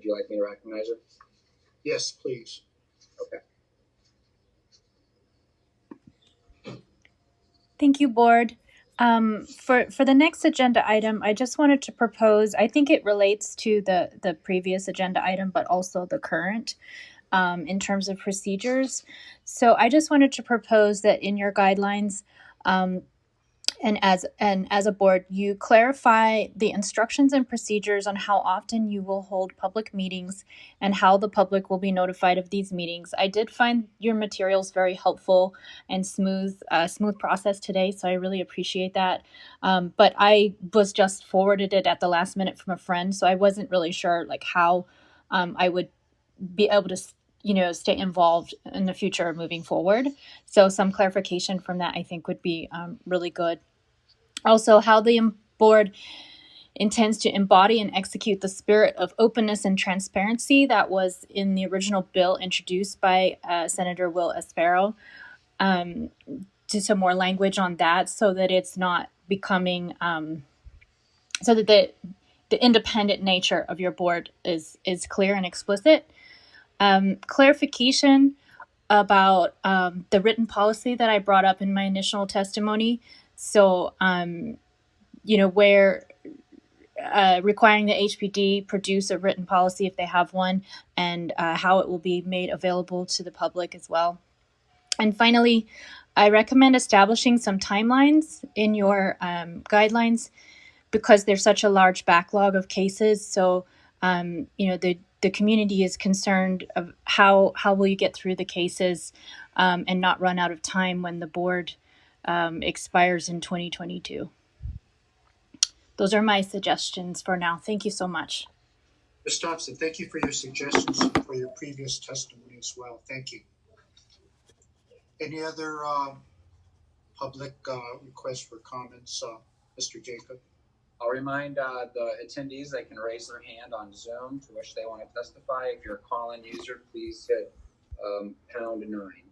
would you like me to recognize her? Yes, please. Okay. Thank you, Board. For the next agenda item, I just wanted to propose, I think it relates to the previous agenda item, but also the current in terms of procedures. So I just wanted to propose that in your guidelines, and as a board, you clarify the instructions and procedures on how often you will hold public meetings and how the public will be notified of these meetings. I did find your materials very helpful and smooth process today, so I really appreciate that. But I was just forwarded it at the last minute from a friend, so I wasn't really sure like how I would be able to stay involved in the future moving forward. So some clarification from that I think would be really good. Also, how the board intends to embody and execute the spirit of openness and transparency that was in the original bill introduced by Senator Will Espero. Just some more language on that so that it's not becoming, so that the independent nature of your board is clear and explicit. Clarification about the written policy that I brought up in my initial testimony. So, where requiring the HPD produce a written policy if they have one, and how it will be made available to the public as well. And finally, I recommend establishing some timelines in your guidelines because there's such a large backlog of cases. So, the community is concerned of how will you get through the cases and not run out of time when the board expires in 2022. Those are my suggestions for now. Thank you so much. Ms. Thompson, thank you for your suggestions and for your previous testimony as well. Thank you. Any other public requests for comments, Mr. Jacob? I'll remind the attendees they can raise their hand on Zoom to which they want to testify. If you're a call-in user, please hit #9.